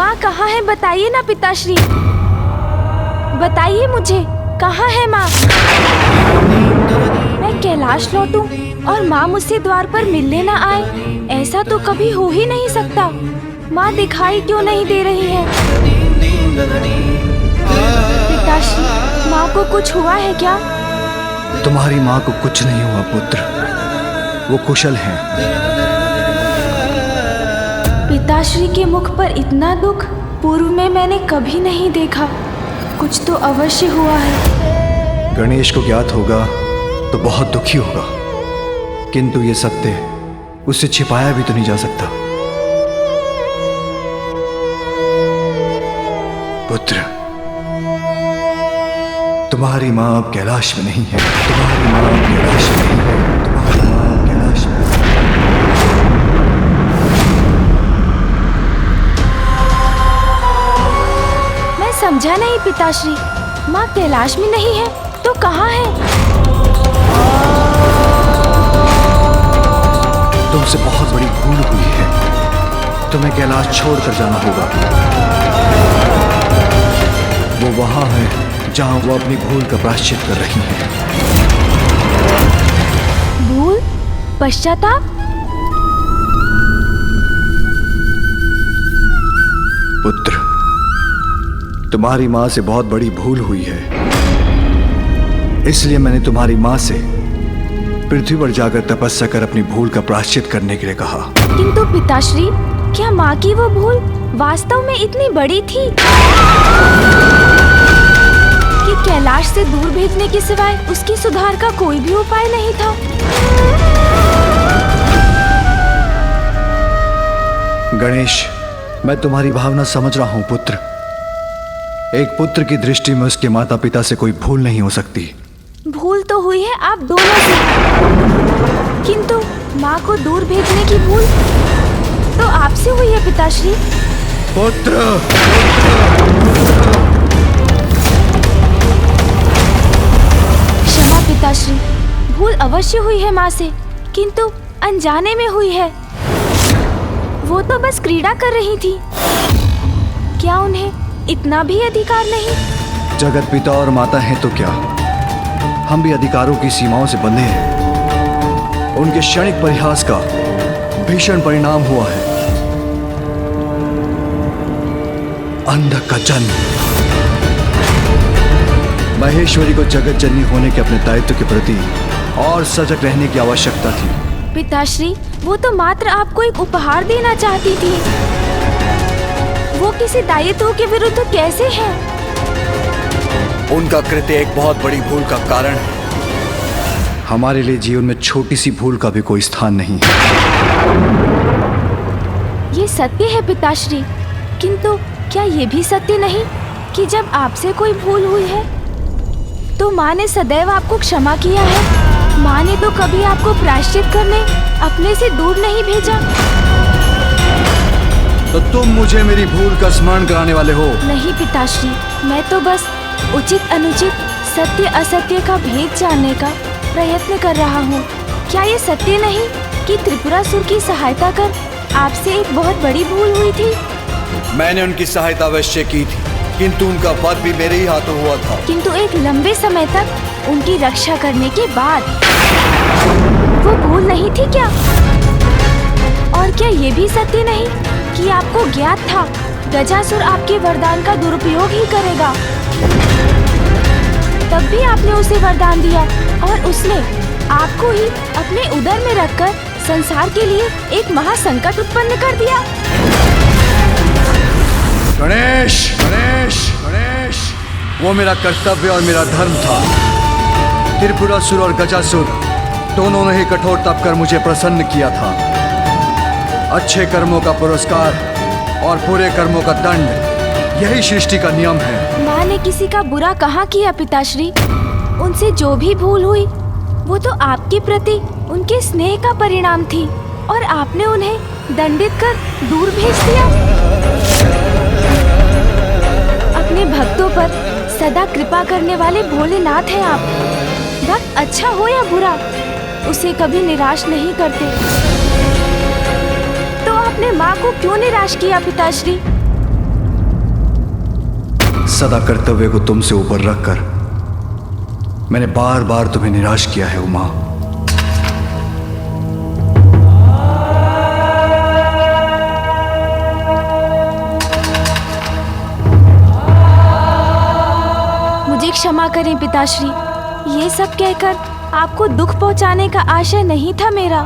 माँ कहाँ है बताइए ना पिताश्री, बताइए मुझे कहाँ है माँ। मैं कैलाश लौटूं और माँ मुझसे द्वार पर मिलने ना आए, ऐसा तो कभी हो ही नहीं सकता। माँ दिखाई क्यों नहीं दे रही है? पिताश्री, माँ को कुछ हुआ है क्या? तुम्हारी माँ को कुछ नहीं हुआ पुत्र, वो कुशल हैं। पिताश्री के मुख पर इतना दुख पूर्व में मैंने कभी नहीं देखा। कुछ तो अवश्य हुआ है। गणेश को ज्ञात होगा तो बहुत दुखी होगा, किंतु ये सत्य उससे छिपाया भी तो नहीं जा सकता। पुत्र, तुम्हारी माँ अब कैलाश में नहीं है। तुम्हारी माँ अब कैलाश में नहीं है। तुम्हारी माँ अब कैलाश में नहीं है। मैं समझा नहीं पिताश्री, माँ कैलाश में नहीं है तो कहाँ है? तुमसे बहुत बड़ी भूल हुई है, तुम्हें कैलाश छोड़कर जाना होगा। वो वहां है जहां वो अपनी भूल का प्रायश्चित कर रही हैं। भूल? पश्चाताप? पुत्र, तुम्हारी माँ से बहुत बड़ी भूल हुई है, इसलिए मैंने तुम्हारी माँ से पृथ्वी पर जाकर तपस्या कर अपनी भूल का प्रायश्चित करने के लिए कहा। किंतु पिताश्री, क्या माँ की वो भूल वास्तव में इतनी बड़ी थी कि कैलाश से दूर भेजने के सिवाय उसकी सुधार का कोई भी उपाय नहीं था? गणेश, मैं तुम्हारी भावना समझ रहा हूँ पुत्र। एक पुत्र की दृष्टि में उसके माता पिता से कोई भूल नहीं हो सकती। भूल तो हुई है आप दोनों से, किंतु माँ को दूर भेजने की भूल तो आपसे हुई है पिताश्री। पुत्र, क्षमा पिताश्री, भूल अवश्य हुई है माँ से, किंतु अनजाने में हुई है। वो तो बस क्रीड़ा कर रही थी, क्या उन्हें इतना भी अधिकार नहीं? जगत पिता और माता हैं तो क्या, हम भी अधिकारों की सीमाओं से बंधे हैं। उनके क्षणिक परिहास का भीषण परिणाम हुआ है अंधक का जन्म। महेश्वरी को जगत जननी होने के अपने दायित्व के प्रति और सजग रहने की आवश्यकता थी। पिताश्री, वो तो मात्र आपको एक उपहार देना चाहती थी। वो किसी दायित्व के विरुद्ध कैसे है? उनका कृत्य एक बहुत बड़ी भूल का कारण है। हमारे लिए जीवन में छोटी सी भूल का भी कोई स्थान नहीं है। ये सत्य है पिताश्री, किंतु क्या ये भी सत्य नहीं कि जब आपसे कोई भूल हुई है तो माँ ने सदैव आपको क्षमा किया है? माँ ने तो कभी आपको प्रायश्चित करने अपने से दूर नहीं भेजा। तो तुम मुझे मेरी भूल का स्मरण कराने वाले हो? नहीं पिताश्री, मैं तो बस उचित अनुचित, सत्य असत्य का भेद जानने का प्रयत्न कर रहा हूँ। क्या ये सत्य नहीं कि त्रिपुरासुर की सहायता कर आपसे एक बहुत बड़ी भूल हुई थी? मैंने उनकी सहायता अवश्य की थी, किंतु उनका वध भी मेरे ही हाथों हुआ था। किंतु एक लंबे समय तक उनकी रक्षा करने के बाद वो भूल नहीं थी क्या? और क्या ये भी सत्य नहीं कि आपको ज्ञात था गजासुर आपके वरदान का दुरुपयोग ही करेगा? तब भी आपने उसे वरदान दिया और उसने आपको ही अपने उदर में रखकर संसार के लिए एक महासंकट उत्पन्न कर दिया। गणेश, गणेश, गणेश, वो मेरा कर्तव्य और मेरा धर्म था। त्रिपुरासुर और गजासुर दोनों ने ही कठोर तप कर मुझे प्रसन्न किया था। अच्छे कर्मों का पुरस्कार और बुरे कर्मों का दंड, यही सृष्टि का नियम है। माँ ने किसी का बुरा कहाँ किया पिताश्री? उनसे जो भी भूल हुई वो तो आपके प्रति उनके स्नेह का परिणाम थी और आपने उन्हें दंडित कर दूर भेज दिया। अपने भक्तों पर सदा कृपा करने वाले भोलेनाथ हैं आप। भक्त अच्छा हो या बुरा, उसे कभी निराश नहीं करते। तो आपने माँ को क्यों निराश किया पिताश्री? सदा कर्तव्य को तुमसे ऊपर रखकर मैंने बार बार तुम्हें निराश किया है उमा। मुझे क्षमा करें पिताश्री, ये सब कहकर आपको दुख पहुंचाने का आशय नहीं था मेरा।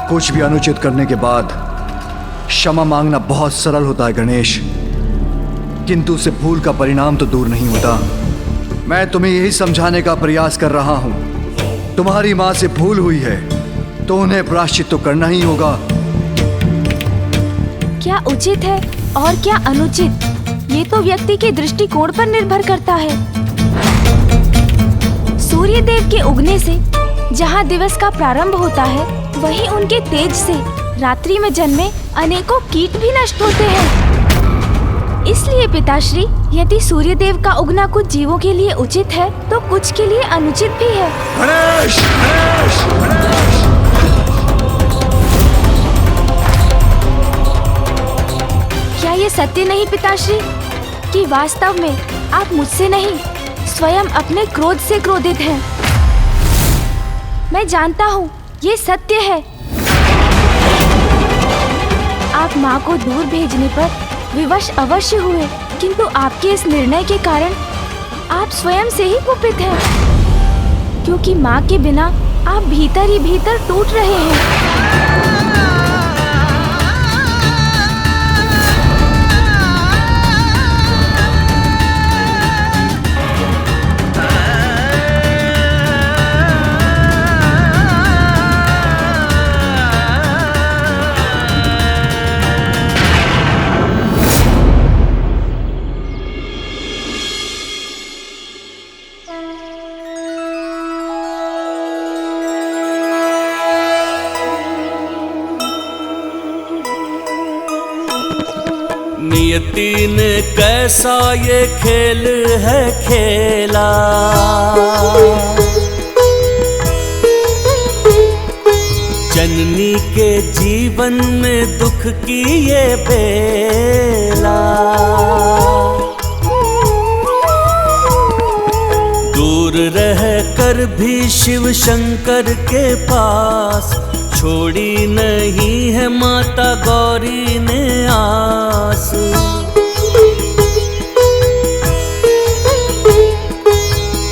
कुछ भी अनुचित करने के बाद क्षमा मांगना बहुत सरल होता है गणेश, किंतु उसे भूल का परिणाम तो दूर नहीं होता। मैं तुम्हें यही समझाने का प्रयास कर रहा हूं। तुम्हारी मां से भूल हुई है तो उन्हें प्रायश्चित तो करना ही होगा। क्या उचित है और क्या अनुचित, ये तो व्यक्ति के दृष्टिकोण पर निर्भर करता है। सूर्य देव के उगने से जहाँ दिवस का प्रारंभ होता है, वहीं उनके तेज से रात्रि में जन्मे अनेकों कीट भी नष्ट होते हैं। इसलिए पिताश्री, यदि सूर्य देव का उगना कुछ जीवों के लिए उचित है तो कुछ के लिए अनुचित भी है। गणेश, गणेश, गणेश। क्या ये सत्य नहीं पिताश्री कि वास्तव में आप मुझसे नहीं स्वयं अपने क्रोध से क्रोधित हैं? मैं जानता हूँ ये सत्य है। आप माँ को दूर भेजने पर विवश अवश्य हुए, किंतु आपके इस निर्णय के कारण आप स्वयं से ही कुपित हैं, क्योंकि माँ के बिना आप भीतर ही भीतर टूट रहे हैं। नियति ने कैसा ये खेल है खेला, जननी के जीवन में दुख की ये बेला। दूर रह कर भी शिव शंकर के पास छोड़ी नहीं है माता गौरी ने आस।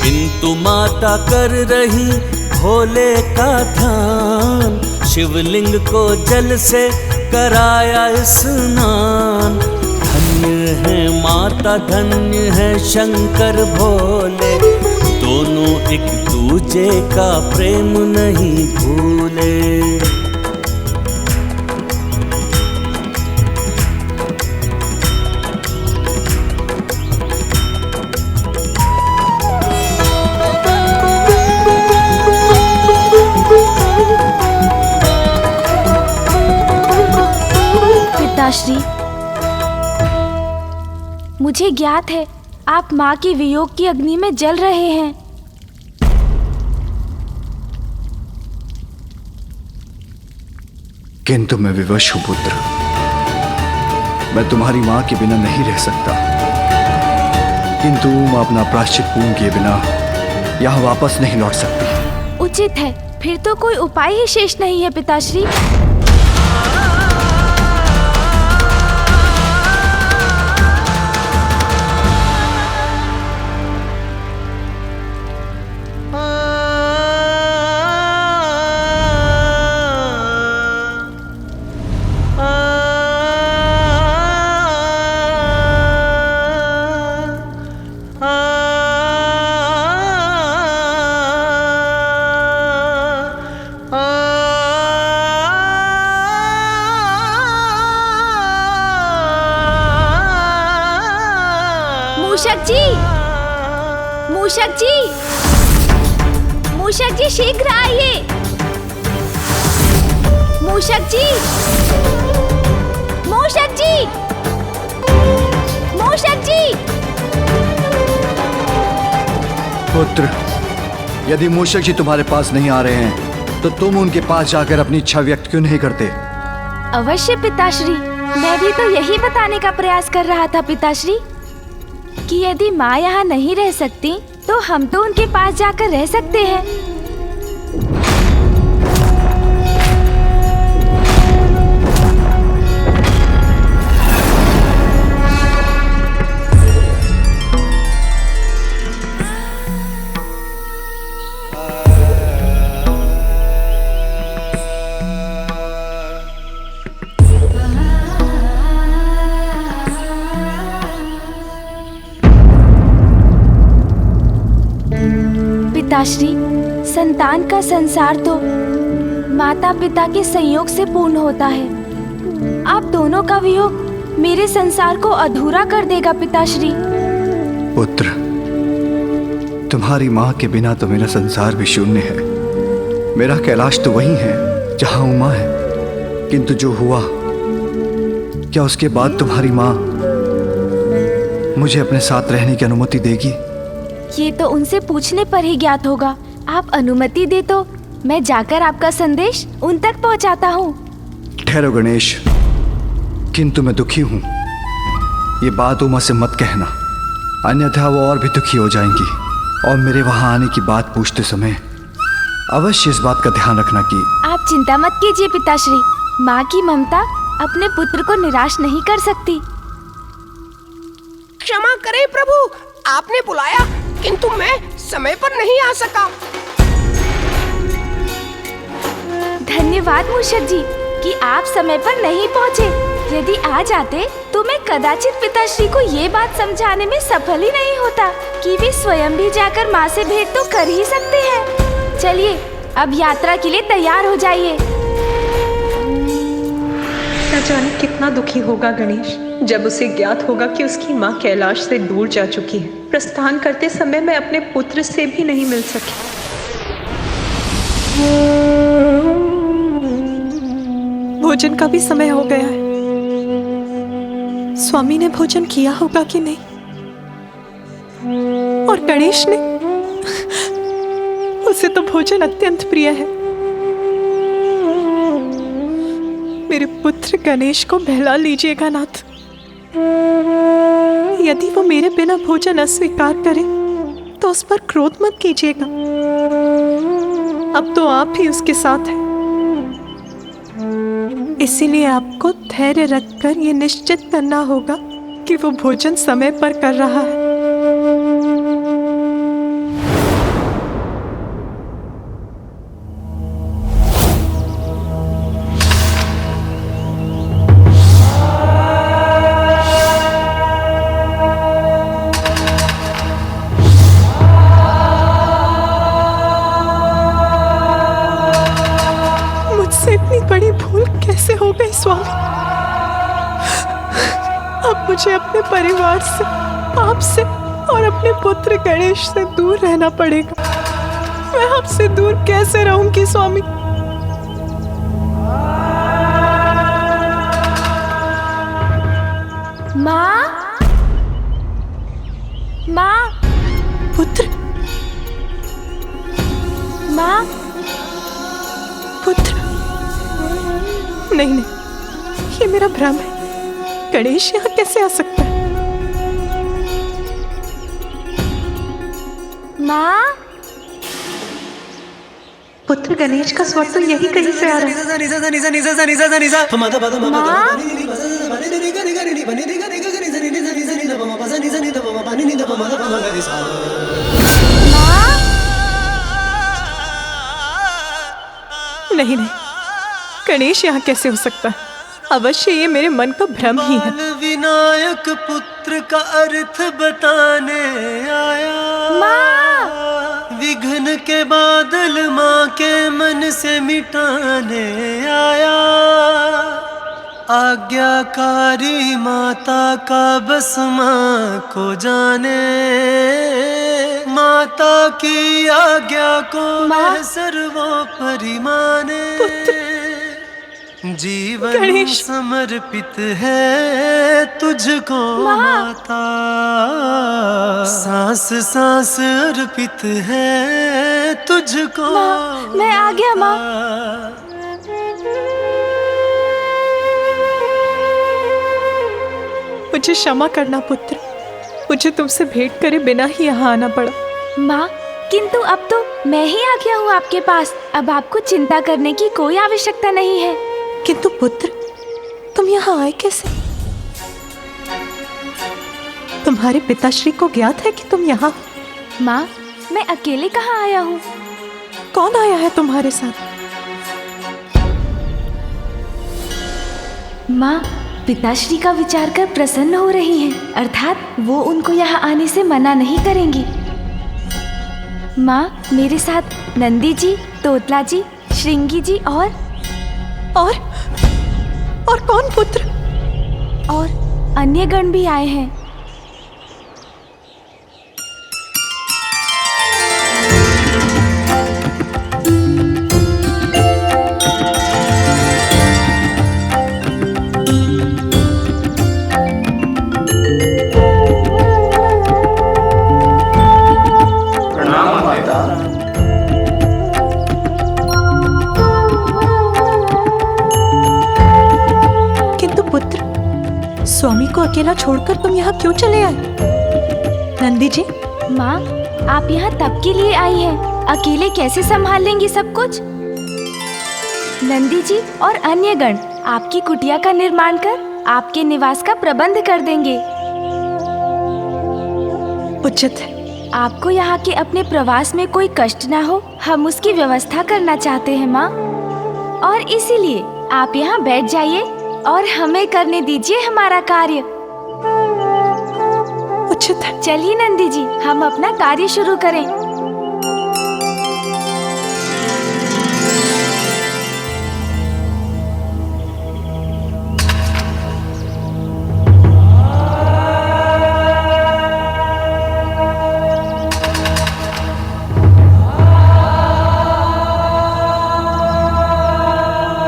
किंतु माता कर रही भोले का ध्यान, शिवलिंग को जल से कराया स्नान। धन्य है माता, धन्य है शंकर भोले, दोनों एक दूजे का प्रेम नहीं भूले। पिताश्री, मुझे ज्ञात है आप माँ के वियोग की अग्नि में जल रहे हैं। किंतु मैं विवश हूं पुत्र, मैं तुम्हारी मां के बिना नहीं रह सकता। किंतु मैं अपना प्रायश्चित पूर्ण किए बिना यहाँ वापस नहीं लौट सकती। उचित है, फिर तो कोई उपाय ही शेष नहीं है पिताश्री। मूषक जी, मूषक जी, मूषक जी शीघ्र आइए। मूषक जी, मूषक जी, मूषक जी। पुत्र, यदि मूषक जी तुम्हारे पास नहीं आ रहे हैं तो तुम उनके पास जाकर अपनी इच्छा व्यक्त क्यों नहीं करते? अवश्य पिताश्री, मैं भी तो यही बताने का प्रयास कर रहा था पिताश्री। कि यदि माँ यहाँ नहीं रह सकती तो हम तो उनके पास जाकर रह सकते हैं। पिताश्री, संतान का संसार तो माता पिता के संयोग से पूर्ण होता है। आप दोनों का वियोग मेरे संसार को अधूरा कर देगा पिताश्री। पुत्र, तुम्हारी माँ के बिना तो मेरा संसार भी शून्य है। मेरा कैलाश तो वही है जहाँ उमा है, किंतु जो हुआ, क्या उसके बाद तुम्हारी माँ मुझे अपने साथ रहने की अनुमति देगी? ये तो उनसे पूछने पर ही ज्ञात होगा। आप अनुमति दे तो मैं जाकर आपका संदेश उन तक पहुंचाता हूँ। ठहरो गणेश, किंतु मैं दुखी हूँ। ये बात उमा से मत कहना, अन्यथा वो और भी दुखी हो जाएंगी और मेरे वहाँ आने की बात पूछते समय अवश्य इस बात का ध्यान रखना कि आप चिंता मत कीजिए पिताश्री, माँ की ममता अपने पुत्र को निराश नहीं कर सकती। क्षमा करें प्रभु, आपने बुलाया किंतु मैं समय पर नहीं आ सका। धन्यवाद मूषक जी कि आप समय पर नहीं पहुँचे। यदि आ जाते तो मैं कदाचित पिताश्री को ये बात समझाने में सफल ही नहीं होता कि वे स्वयं भी जाकर माँ से भेंट तो कर ही सकते हैं। चलिए अब यात्रा के लिए तैयार हो जाइए। न जाने कितना दुखी होगा गणेश जब उसे ज्ञात होगा कि उसकी माँ कैलाश से दूर जा चुकी है। प्रस्थान करते समय मैं अपने पुत्र से भी नहीं मिल सकी। भोजन का भी समय हो गया है। स्वामी ने भोजन किया होगा कि नहीं, और गणेश ने, उसे तो भोजन अत्यंत प्रिय है। मेरे पुत्र गणेश को बहला लीजिएगा नाथ। यदि वो मेरे बिना भोजन अस्वीकार करे तो उस पर क्रोध मत कीजिएगा। अब तो आप ही उसके साथ हैं, इसीलिए आपको धैर्य रखकर ये निश्चित करना होगा कि वो भोजन समय पर कर रहा है। बड़ी भूल कैसे हो गई स्वामी? अब मुझे अपने परिवार से, आपसे और अपने पुत्र गणेश से दूर रहना पड़ेगा। मैं आपसे दूर कैसे रहूंगी स्वामी? माँ, माँ, पुत्र, माँ, पुत्र, नहीं नहीं, ये मेरा भ्रम है। गणेश यहाँ कैसे आ सकता है? माँ, पुत्र गणेश का स्वर तो यही कहीं से आ रहा है। नहीं नहीं, गणेश यहाँ कैसे हो सकता है? अवश्य ये मेरे मन का भ्रम ही है। विनायक पुत्र का अर्थ बताने आया। माँ, विघ्न के बादल माँ के मन से मिटाने आया। आज्ञाकारी माता का बस माँ को जाने। माता की आज्ञा को मैं सर्वोपरि माने। जीवन गणेश, समर्पित है तुझको माता। सांस सांस अर्पित है तुझको। मैं आ गया माँ। मुझे क्षमा करना पुत्र, मुझे तुमसे भेंट करे बिना ही यहाँ आना पड़ा। माँ, किंतु अब तो मैं ही आ गया हूँ आपके पास। अब आपको चिंता करने की कोई आवश्यकता नहीं है। किंतु पुत्र, तुम यहाँ आए कैसे? तुम्हारे पिताश्री को ज्ञात है कि तुम यहाँ हो? माँ, मैं अकेले कहाँ आया हूँ? कौन आया है तुम्हारे साथ? माँ, पिताश्री का विचार कर प्रसन्न हो रही हैं, अर्थात वो उनको यहाँ आने से मना नहीं करेंगी। माँ, मेरे साथ नंदी जी, तोतला जी, श्रृंगी जी और कौन पुत्र? और अन्य गण भी आए हैं। स्वामी को अकेला छोड़कर तुम यहाँ क्यों चले आए? नंदी जी, माँ, आप यहाँ तब के लिए आई हैं, अकेले कैसे संभाल लेंगी सब कुछ? नंदी जी और अन्य गण आपकी कुटिया का निर्माण कर आपके निवास का प्रबंध कर देंगे। उचित है। आपको यहाँ के अपने प्रवास में कोई कष्ट ना हो, हम उसकी व्यवस्था करना चाहते हैं माँ। और इसीलिए आप यहाँ बैठ जाइए और हमें करने दीजिए हमारा कार्य। उचित है। चलिए नंदी जी, हम अपना कार्य शुरू करें।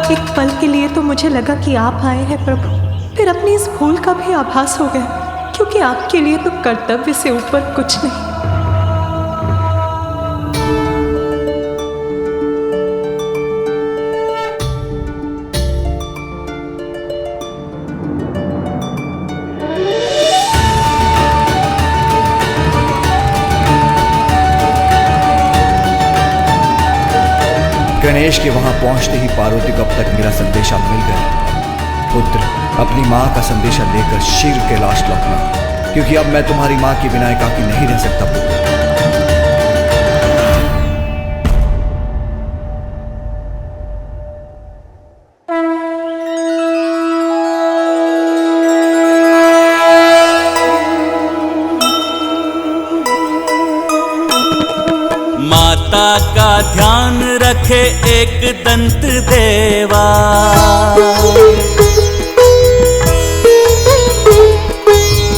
एक पल के लिए तो मुझे लगा कि आप आए हैं प्रभु, फिर अपनी इस भूल का भी आभास हो गया, क्योंकि आपके लिए तो कर्तव्य से ऊपर कुछ नहीं। गणेश के वहां पहुंचते ही पार्वती को अब तक मेरा संदेशा मिल गया। पुत्र, अपनी माँ का संदेशा लेकर शीघ्र कैलाश लौटना, क्योंकि अब मैं तुम्हारी माँ के बिना एकाकी नहीं रह सकता। पुत्र, माता का ध्यान रखे एक दंत देवा,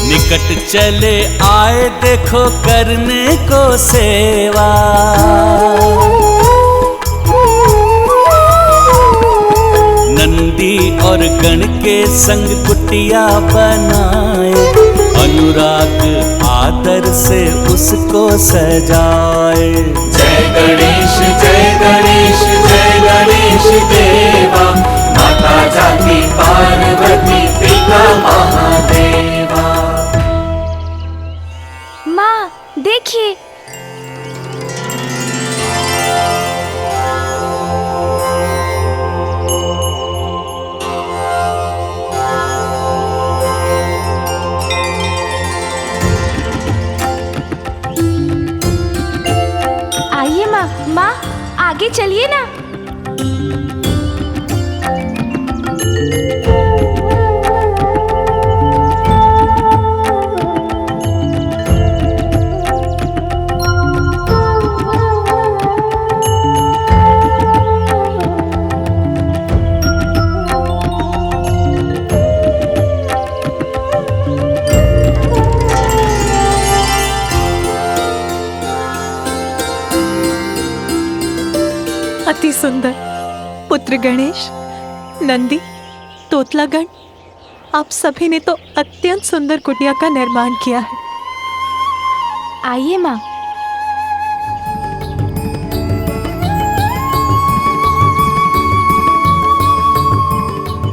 निकट चले आए देखो करने को सेवा। नंदी और गण के संग कुटिया बनाए, अनुराग आदर से उसको सजाए। जय गणेश जय गणेश जय गणेश देवा, माता जाति पार्वती पिता महादेवा। माँ, देखिए, माँ, आगे चलिए ना। अति सुंदर पुत्र गणेश, नंदी, तोतलागण, आप सभी ने तो अत्यंत सुंदर कुटिया का निर्माण किया है। आइए माँ।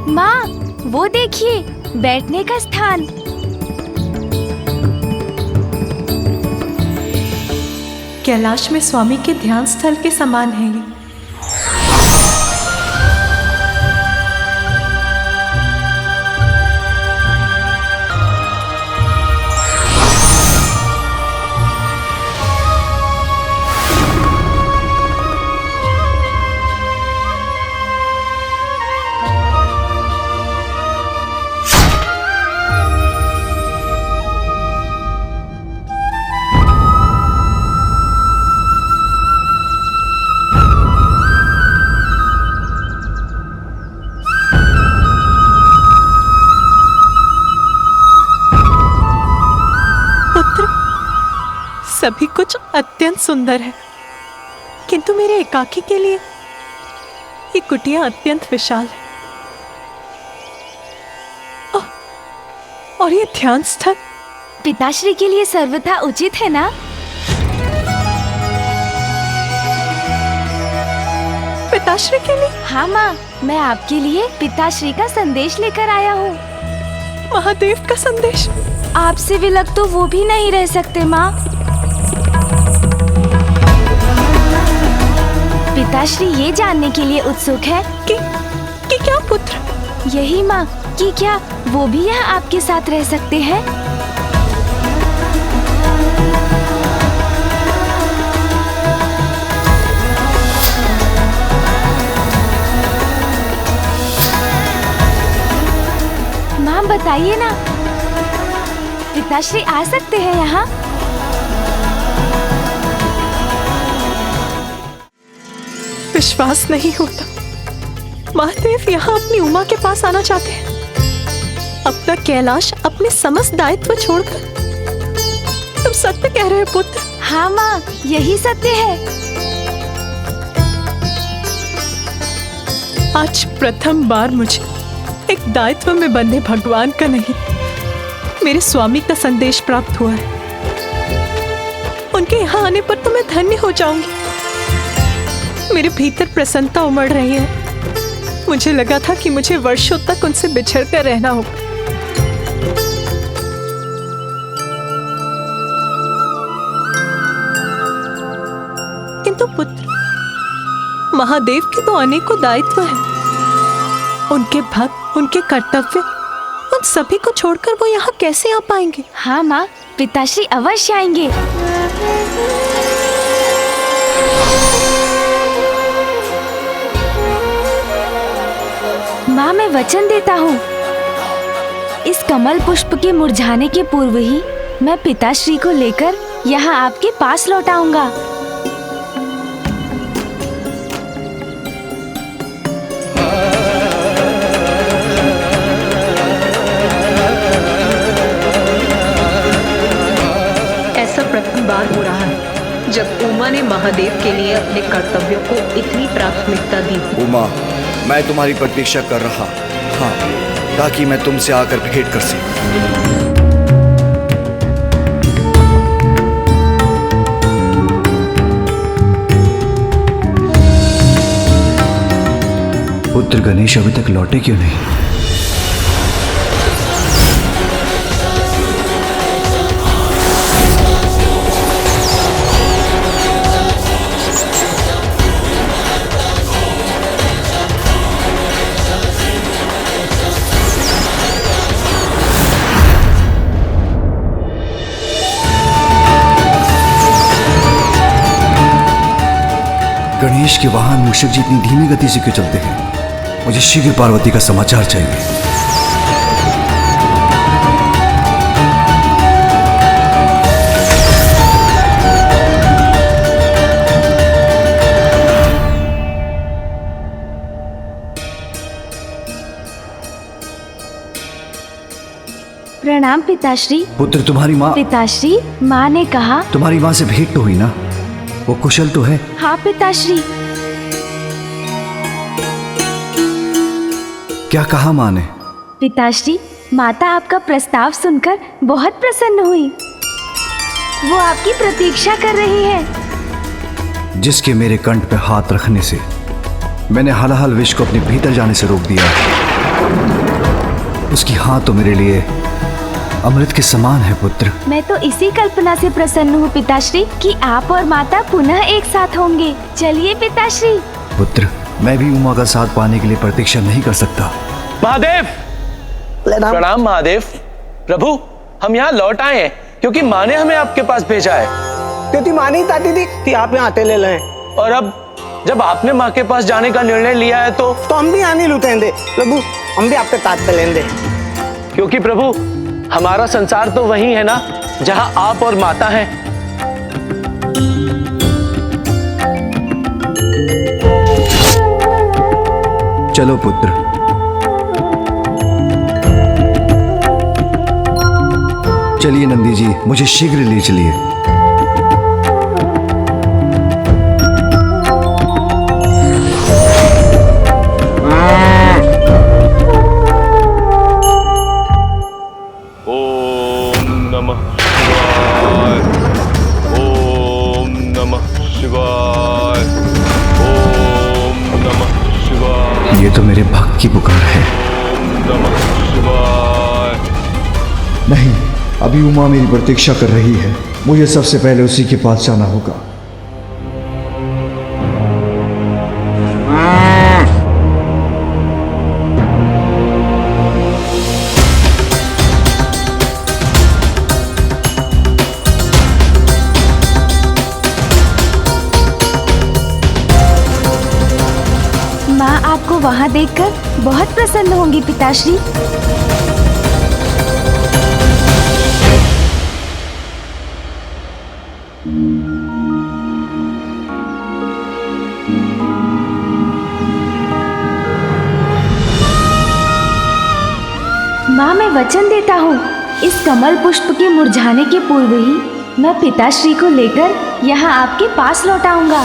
माँ, वो देखिए, बैठने का स्थान। कैलाश में स्वामी के ध्यान स्थल के समान है ये। सभी कुछ अत्यंत सुंदर है, किंतु मेरे एकाकी के लिए ये कुटिया अत्यंत विशाल है। और ये ध्यान स्थल पिताश्री के लिए सर्वथा उचित है ना? पिताश्री के लिए? हाँ माँ, मैं आपके लिए पिताश्री का संदेश लेकर आया हूँ। महादेव का संदेश? आपसे विलग तो वो भी नहीं रह सकते माँ। पिताश्री ये जानने के लिए उत्सुक है कि क्या पुत्र? यही माँ, कि क्या वो भी यहाँ आपके साथ रह सकते हैं? माँ बताइए ना, पिताश्री आ सकते हैं यहाँ? विश्वास नहीं होता, महादेव यहाँ अपनी उमा के पास आना चाहते हैं। अपना कैलाश अपने समस्त दायित्व छोड़कर। तुम सत्य कह रहे हो पुत्र? हाँ माँ, यही सत्य है। आज प्रथम बार मुझे एक दायित्व में बंधे भगवान का नहीं, मेरे स्वामी का संदेश प्राप्त हुआ है। उनके यहाँ आने पर तो मैं धन्य हो जाऊंगी। मेरे भीतर प्रसन्नता उमड़ रही है। मुझे लगा था कि मुझे वर्षों तक उनसे बिछड़ कर रहना होगा। किंतु पुत्र, महादेव के तो अनेकों दायित्व हैं। उनके भक्त, उनके कर्तव्य, उन सभी को छोड़कर वो यहाँ कैसे आ पाएंगे? हाँ माँ, पिताश्री अवश्य आएंगे। माँ, मैं वचन देता हूँ, इस कमल पुष्प के मुरझाने के पूर्व ही मैं पिताश्री को लेकर यहाँ आपके पास लौट आऊंगा। ऐसा प्रथम बार हो रहा है जब उमा ने महादेव के लिए अपने कर्तव्यों को इतनी प्राथमिकता दी। उमा, मैं तुम्हारी प्रतीक्षा कर रहा, हाँ, ताकि मैं तुमसे आकर भेंट कर सकूं। पुत्र गणेश अभी तक लौटे क्यों नहीं? गणेश के वाहन मूषक जी इतनी धीमी गति से क्यों चलते हैं? मुझे शीघ्र पार्वती का समाचार चाहिए। प्रणाम पिताश्री। पुत्र, तुम्हारी माँ? पिताश्री, माँ ने कहा। तुम्हारी माँ से भेंट तो हुई ना? वो कुशल तो है? हाँ पिताश्री। क्या कहा माँ ने? पिताश्री, माता आपका प्रस्ताव सुनकर बहुत प्रसन्न हुई। वो आपकी प्रतीक्षा कर रही है। जिसके मेरे कंठ पे हाथ रखने से मैंने हलाहल विष को अपने भीतर जाने से रोक दिया, उसकी हाँ तो मेरे लिए अमृत के समान है पुत्र। मैं तो इसी कल्पना से प्रसन्न हूँ पिताश्री कि आप और माता पुनः एक साथ होंगे। चलिए पिताश्री। पुत्र, मैं भी उमा का साथ पाने के लिए प्रतीक्षा नहीं कर सकता। महादेव, प्रणाम महादेव। प्रभु, हम यहाँ लौट आए हैं क्योंकि माँ ने हमें आपके पास भेजा है। क्योंकि माँ नहीं चाहती थी कि आप यहाँ आते ले लें। और अब जब आपने माँ के पास जाने का निर्णय लिया है तो हम भी यहाँ नहीं लुटेंगे प्रभु, हम भी आपके साथ चलेंगे। क्योंकि प्रभु, हमारा संसार तो वही है ना जहाँ आप और माता हैं। चलो पुत्र। चलिए नंदी जी, मुझे शीघ्र ले चलिए। ओम नमः शिवाय, ओम नमः शिवाय, ओम नमः शिवाय। ये तो मेरे भक्त की पुकार है। ओम नमः शिवाय। नहीं, अभी उमा मेरी प्रतीक्षा कर रही है। मुझे सबसे पहले उसी के पास जाना होगा। माँ आपको वहाँ देखकर बहुत प्रसन्न होंगी पिताश्री। माँ, मैं वचन देता हूँ, इस कमल पुष्प के मुरझाने के पूर्व ही मैं पिताश्री को लेकर यहाँ आपके पास लौट आऊंगा।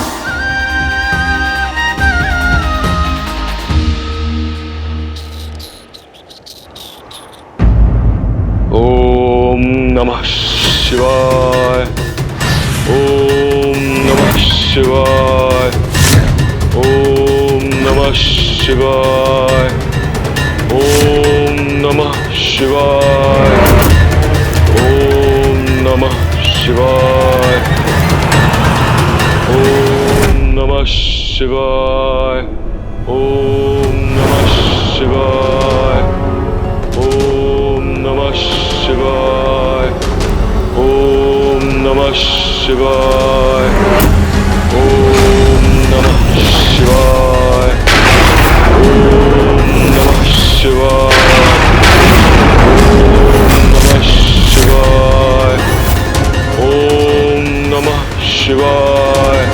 ओम नमः शिवाय, ओम नमः शिवाय, ओम नमः शिवाय, ओम नमः शिवाय, ओम नमः शिवाय, ओम नमः शिवाय, ओम नमः शिवाय, ओम नमः शिवाय, ओम नमः शिवाय, ओम नमः शिवाय, ओम नमः शिवाय, ओम नमः शिवाय,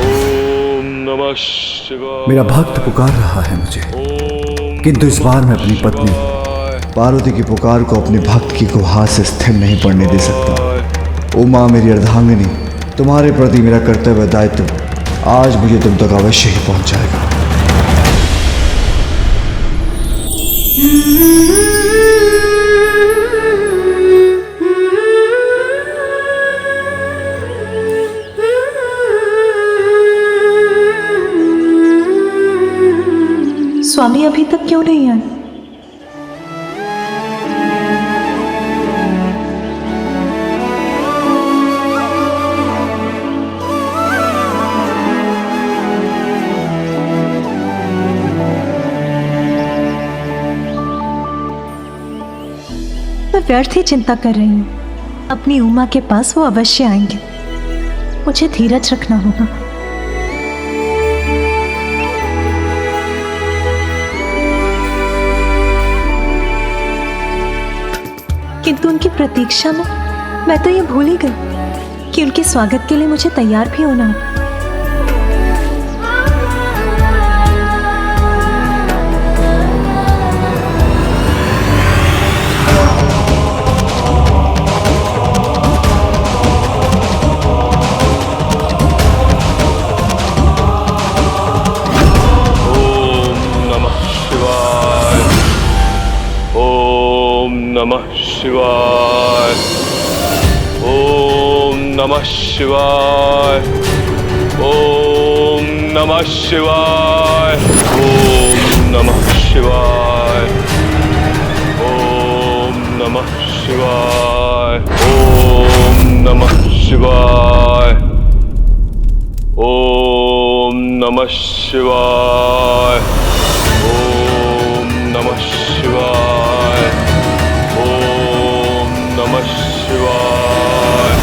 ओम नमः शिवाय। मेरा भक्त पुकार रहा है मुझे, किंतु इस बार मैं अपनी पत्नी पार्वती की पुकार को अपने भक्त की गुहार से स्थिर नहीं पड़ने दे सकता। उमा मेरी अर्धांगिनी, तुम्हारे प्रति मेरा कर्तव्य दायित्व आज मुझे तुम तक अवश्य ही पहुंच जाएगा। स्वामी अभी तक क्यों नहीं आए? मैं व्यर्थ ही चिंता कर रही हूँ। अपनी उमा के पास वो अवश्य आएंगे। मुझे धीरज रखना होगा। किंतु उनकी प्रतीक्षा में मैं तो ये भूल ही गई कि उनके स्वागत के लिए मुझे तैयार भी होना है। नमः शिवाय, ओम नमः शिवाय, ओम नमः शिवाय, ओम नमः शिवाय, ओम नमः शिवाय। ओम नमः शिवाय। ओम नमः शिवाय।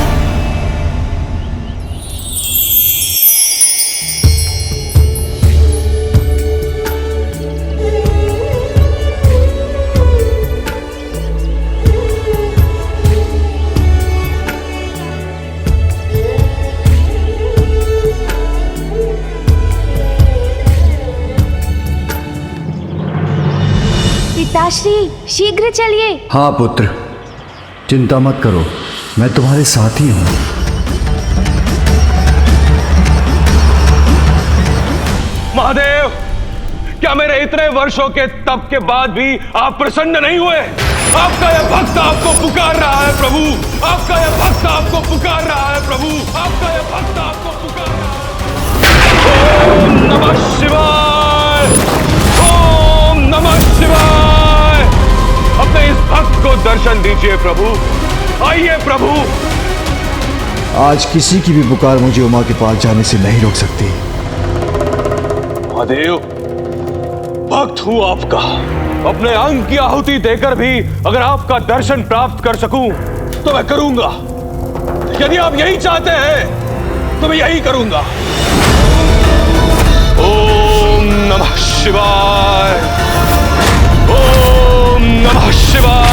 पिताश्री शीघ्र चलिए। हाँ पुत्र, चिंता मत करो, मैं तुम्हारे साथ ही हूँ। महादेव, क्या मेरे इतने वर्षों के तप के बाद भी आप प्रसन्न नहीं हुए? आपका यह भक्त आपको पुकार रहा है प्रभु। आपका यह भक्त आपको पुकार रहा है प्रभु। आपका यह भक्त आपको पुकार रहा है। ओम नमः शिवाय। ओम नमः शिवाय। अपने इस भक्त को दर्शन दीजिए प्रभु। आइए प्रभु। आज किसी की भी पुकार मुझे उमा के पास जाने से नहीं रोक सकती। महादेव, भक्त हूं आपका। अपने अंग की आहुति देकर भी अगर आपका दर्शन प्राप्त कर सकूं तो मैं करूंगा। यदि आप यही चाहते हैं तो मैं यही करूंगा। ओम नमः शिवाय। ओम नमः शिवाय।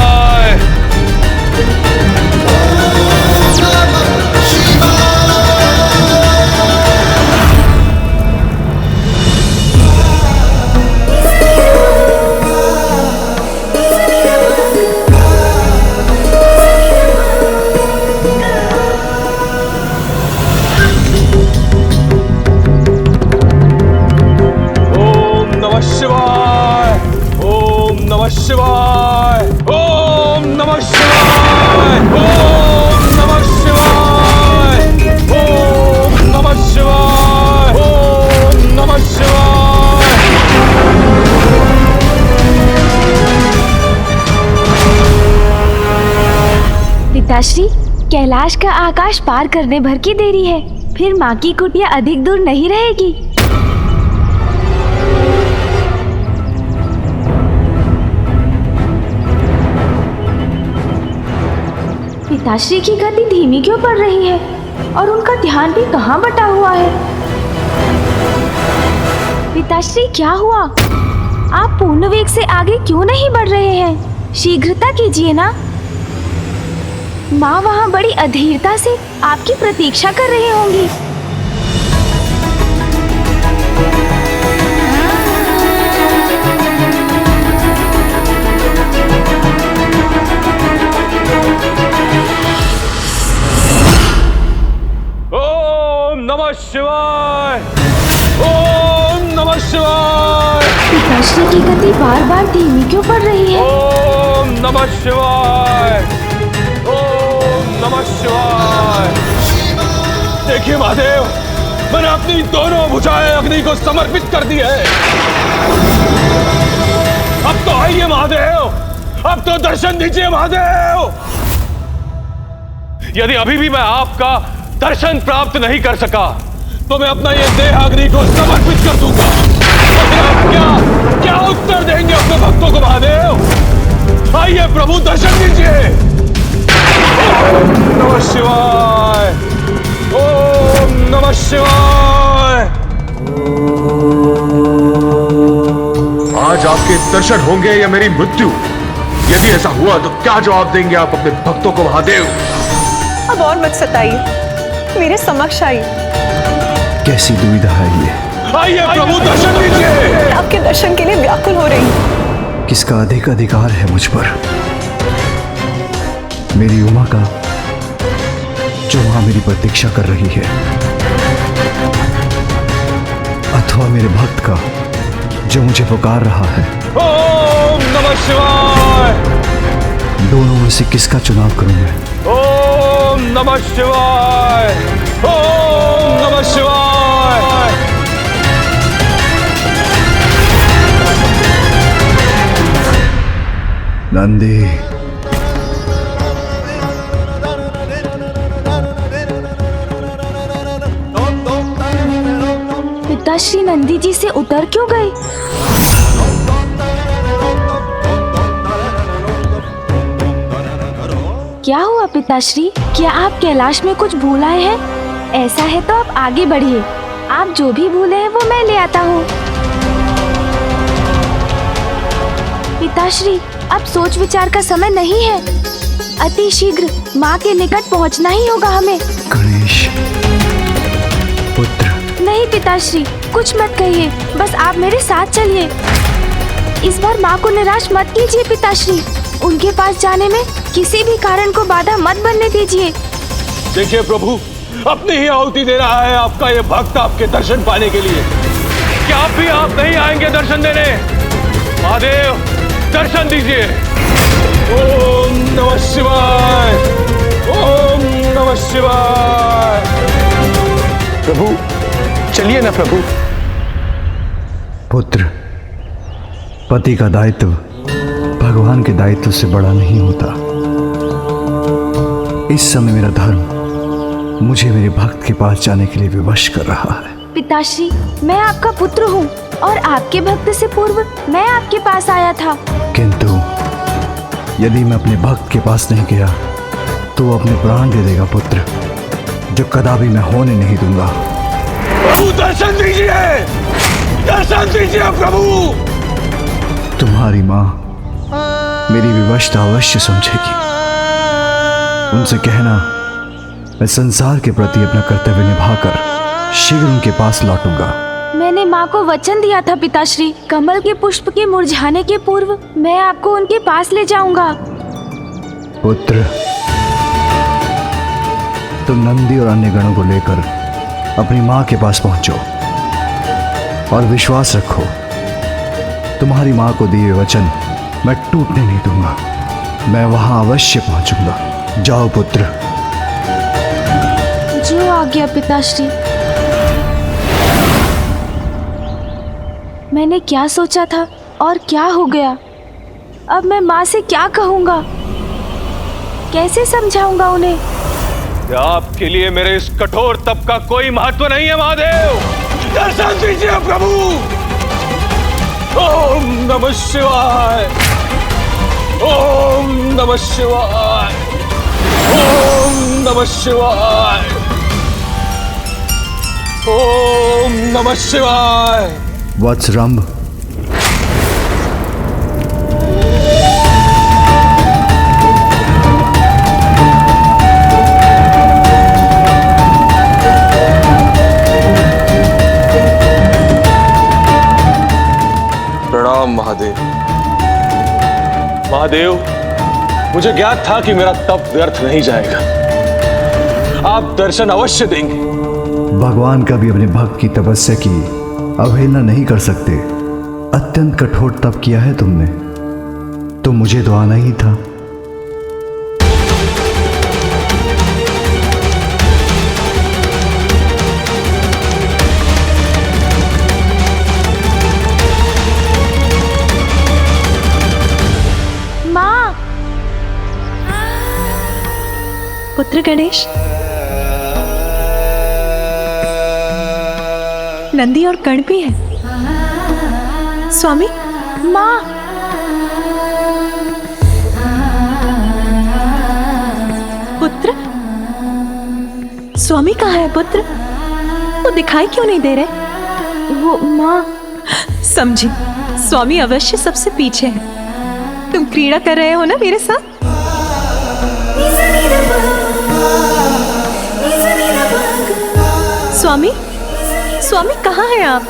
शिवाय। ओम नमः शिवाय। ओम नमः शिवाय। ओम नमः शिवाय। ओम नमः शिवाय। पिताश्री, कैलाश का आकाश पार करने भर की देरी है, फिर माँ की कुटिया अधिक दूर नहीं रहेगी। पिताश्री की गति धीमी क्यों पड़ रही है और उनका ध्यान भी कहाँ बटा हुआ है? पिताश्री, क्या हुआ? आप पूर्ण वेग से आगे क्यों नहीं बढ़ रहे हैं? शीघ्रता कीजिए ना। माँ वहाँ बड़ी अधीरता से आपकी प्रतीक्षा कर रही होंगी। नमः शिवाय। ओम नमः शिवाय। पिताश्री की गति बार बार धीमी क्यों पड़ रही है? ओम नमः शिवाय। ओम नमः शिवाय। देखिए महादेव, मैंने अपनी दोनों भुजाएं अग्नि को समर्पित कर दी है। अब तो आइए महादेव, अब तो दर्शन दीजिए महादेव। यदि अभी भी मैं आपका दर्शन प्राप्त नहीं कर सका तो मैं अपना ये देह अग्नि को समर्पित कर दूंगा। तो फिर आप क्या उत्तर देंगे अपने भक्तों को महादेव? आइए प्रभु, दर्शन दीजिए। ओम नमः शिवाय। ओम नमः शिवाय। आज आपके दर्शन होंगे या मेरी मृत्यु? यदि ऐसा हुआ तो क्या जवाब देंगे आप अपने भक्तों को महादेव? अब और मत सताइए, मेरे समक्ष आइए। कैसी दुविधा है ये? आइए प्रभु, दर्शन दीजिए। आपके दर्शन के लिए व्याकुल हो रही हूँ। किसका अधिक अधिकार है मुझ पर? मेरी उमा का, जो वहां मेरी प्रतीक्षा कर रही है, अथवा मेरे भक्त का जो मुझे पुकार रहा है? ओम नमः शिवाय। दोनों में से किसका चुनाव करूं मैं? ओम नमः शिवाय। ओम नमः शिवाय। नंदी, पिताश्री नंदी जी से उतर क्यों गए? क्या हुआ पिताश्री? क्या आप कैलाश में कुछ भूल आए हैं? ऐसा है तो आप आगे बढ़िए। आप जो भी भूले हैं वो मैं ले आता हूँ। पिताश्री, अब सोच विचार का समय नहीं है। अति शीघ्र माँ के निकट पहुँचना ही होगा हमें। गणेश पुत्र। नहीं पिताश्री, कुछ मत कहिए, बस आप मेरे साथ चलिए। इस बार माँ को निराश मत कीजिए पिताश्री। उनके पास जाने में किसी भी कारण को बाधा मत बनने दीजिए। देखिए प्रभु, अपनी ही आहुति दे रहा है आपका ये भक्त आपके दर्शन पाने के लिए। क्या आप भी आप नहीं आएंगे दर्शन देने? महादेव, दर्शन दीजिए। ओम नमः शिवाय, ओम नमः शिवाय। प्रभु चलिए ना प्रभु। पुत्र, पति का दायित्व भगवान के दायित्व से बड़ा नहीं होता। इस समय मेरा धर्म मुझे मेरे भक्त के पास जाने के लिए विवश कर रहा है। पिताश्री, मैं आपका पुत्र हूँ और आपके भक्त से पूर्व मैं आपके पास आया था। किंतु यदि मैं अपने भक्त के पास नहीं गया तो वो अपने प्राण दे देगा पुत्र, जो कदापि मैं होने नहीं दूंगा। प्रभु दर्शन दीजिए, दर्शन दीजिए प्रभु। तुम्हारी माँ मेरी विवशता अवश्य समझेगी। उनसे कहना मैं संसार के प्रति अपना कर्तव्य निभाकर शीघ्र उनके पास लौटूंगा। मैंने माँ को वचन दिया था पिताश्री, कमल के पुष्प के मुरझाने के पूर्व मैं आपको उनके पास ले जाऊंगा। पुत्र, तुम नंदी और अन्य गणों को लेकर अपनी माँ के पास पहुंचो और विश्वास रखो, तुम्हारी माँ को दिए वचन मैं टूटने नहीं दूंगा। मैं वहां अवश्य पहुंचूंगा। जाओ पुत्र। जो आज्ञा पिताश्री। मैंने क्या सोचा था और क्या हो गया? अब मैं माँ से क्या कहूँगा? कैसे समझाऊंगा उन्हें? क्या आपके लिए मेरे इस कठोर तप का कोई महत्व नहीं है महादेव? दर्शन दीजिए प्रभु। ओम नमः शिवाय, ओम नमः शिवाय, ओम नमः शिवाय, ओम नमः शिवाय। वत्सरंभ, प्रणाम महादेव। महादेव, मुझे ज्ञात था कि मेरा तप व्यर्थ नहीं जाएगा। आप दर्शन अवश्य देंगे। भगवान कभी अपने भक्त की तपस्या की अवहेलना नहीं कर सकते। अत्यंत कठोर तप किया है तुमने, तो मुझे तो आना ही था। माँ। पुत्र गणेश, नंदी और कर्ण भी है। स्वामी। माँ। पुत्र, स्वामी कहाँ है पुत्र? वो दिखाई क्यों नहीं दे रहे? वो माँ। समझी, स्वामी अवश्य सबसे पीछे है। तुम क्रीड़ा कर रहे हो ना मेरे साथ? स्वामी, स्वामी कहाँ हैं आप?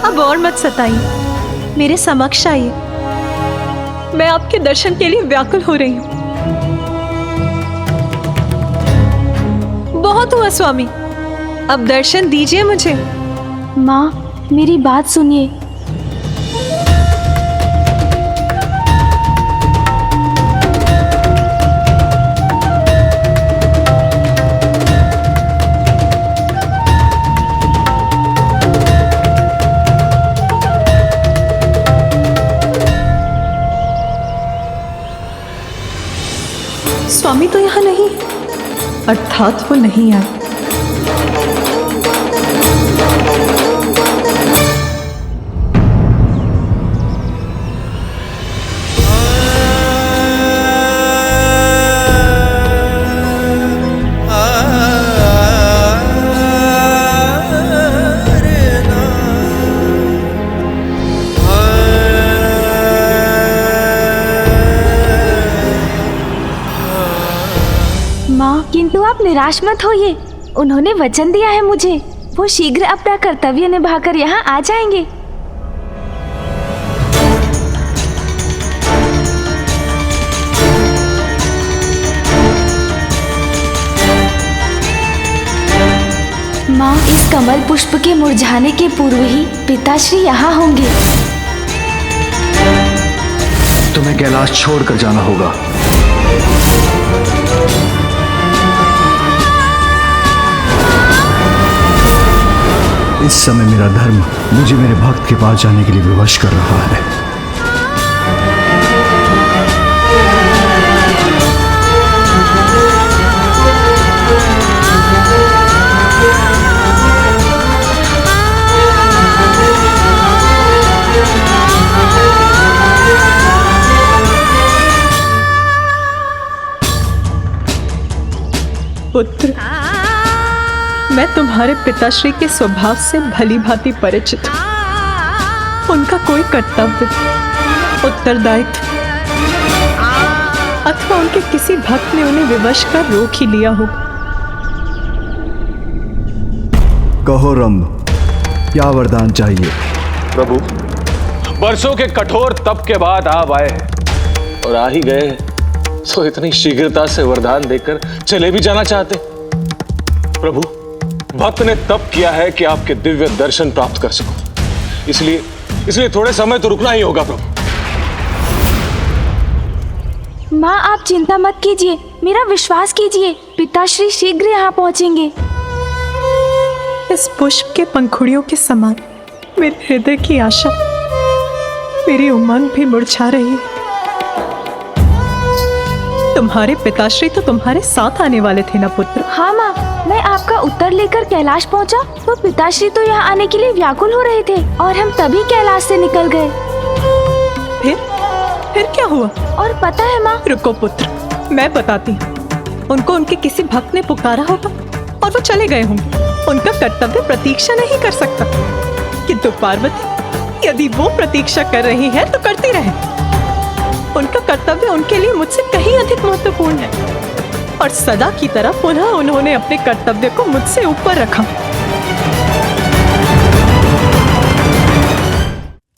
अब और मत सताइए, मेरे समक्ष आइए। मैं आपके दर्शन के लिए व्याकुल हो रही हूँ। बहुत हुआ स्वामी, अब दर्शन दीजिए मुझे। माँ, मेरी बात सुनिए। स्वामी तो यहाँ नहीं, अर्थात वो नहीं आए। किंतु आप निराश मत होइए, उन्होंने वचन दिया है मुझे, वो शीघ्र अपना कर्तव्य निभाकर यहाँ आ जाएंगे। माँ, इस कमल पुष्प के मुरझाने के पूर्व ही पिताश्री यहाँ होंगे। तुम्हें कैलाश छोड़कर जाना होगा। इस समय मेरा धर्म मुझे मेरे भक्त के पास जाने के लिए विवश कर रहा है। पुत्र, मैं तुम्हारे पिताश्री के स्वभाव से भली भांति परिचित हूँ। उनका कोई कर्तव्य, उत्तरदायित्व अथवा उनके किसी भक्त ने उन्हें विवश कर रोक ही लिया हो। कहो रंभ, क्या वरदान चाहिए? प्रभु, वर्षों के कठोर तप के बाद आप आए हैं और आ ही गए हैं, तो इतनी शीघ्रता से वरदान देकर चले भी जाना चाहते? प्रभु, भक्त ने तप किया है कि आपके दिव्य दर्शन प्राप्त कर सको, इसलिए थोड़े समय तो रुकना ही होगा। प्रभु, माँ आप चिंता मत कीजिए, मेरा विश्वास कीजिए, पिताश्री शीघ्र यहाँ पहुँचेंगे। इस पुष्प के पंखुड़ियों के समान मेरे हृदय की आशा, मेरी उमंग भी मुरझा रही है। तुम्हारे पिताश्री तो तुम्हारे साथ आने वाले थे ना पुत्र? हाँ माँ, मैं आपका उत्तर लेकर कैलाश पहुँचा तो पिताश्री तो यहाँ आने के लिए व्याकुल हो रहे थे और हम तभी कैलाश से निकल गए। फिर क्या हुआ? और पता है माँ? रुको पुत्र, मैं बताती हूँ। उनको उनके किसी भक्त ने पुकारा होगा और वो चले गए होंगे। उनका कर्तव्य प्रतीक्षा नहीं कर सकता, किंतु पार्वती यदि वो प्रतीक्षा कर रही है तो करती रहे। उनका कर्तव्य उनके लिए मुझसे कहीं अधिक महत्वपूर्ण है और सदा की तरह पुनः उन्होंने अपने कर्तव्य को मुझसे ऊपर रखा।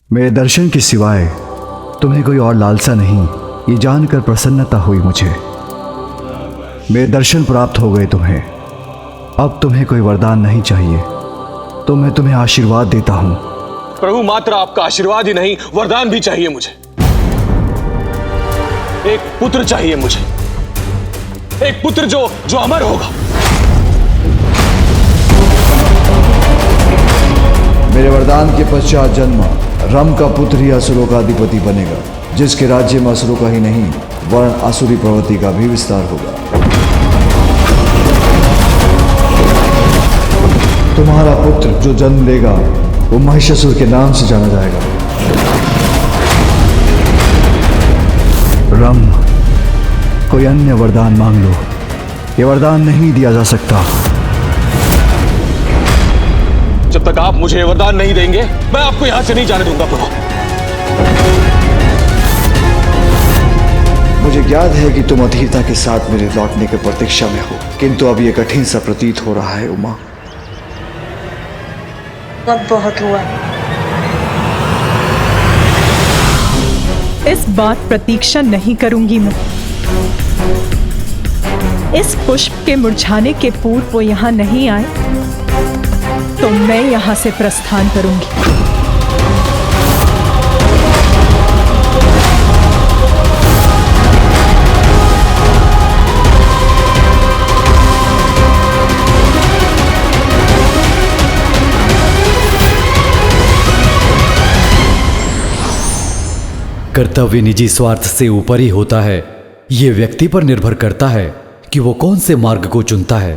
मेरे दर्शन के सिवाय तुम्हें कोई और लालसा नहीं, ये जानकर प्रसन्नता हुई मुझे। मेरे दर्शन प्राप्त हो गए तुम्हें, अब तुम्हें कोई वरदान नहीं चाहिए, तो मैं तुम्हें आशीर्वाद देता हूँ। प्रभु, मात्र आपका आशीर्वाद ही नहीं, वरदान भी चाहिए मुझे। एक पुत्र चाहिए मुझे, एक पुत्र जो अमर होगा। मेरे वरदान के पश्चात जन्मा रम का पुत्र ही असुरों का अधिपति बनेगा, जिसके राज्य में असुरों का ही नहीं वरन आसुरी प्रवृत्ति का भी विस्तार होगा। तुम्हारा पुत्र जो जन्म लेगा वो महिषासुर के नाम से जाना जाएगा। रम, कोई अन्य वरदान मांग लो, ये वरदान नहीं दिया जा सकता। जब तक आप मुझे वरदान नहीं देंगे, मैं आपको यहां से नहीं जाने दूंगा। प्रभु, मुझे याद है कि तुम अधीरता के साथ मेरे लौटने की प्रतीक्षा में हो, किंतु अब यह कठिन सा प्रतीत हो रहा है। उमा, अब बहुत हुआ। इस बार प्रतीक्षा नहीं करूंगी मैं। इस पुष्प के मुरझाने के पूर्व वो यहाँ नहीं आए तो मैं यहाँ से प्रस्थान करूंगी। कर्तव्य निजी स्वार्थ से ऊपर ही होता है। ये व्यक्ति पर निर्भर करता है कि वो कौन से मार्ग को चुनता है।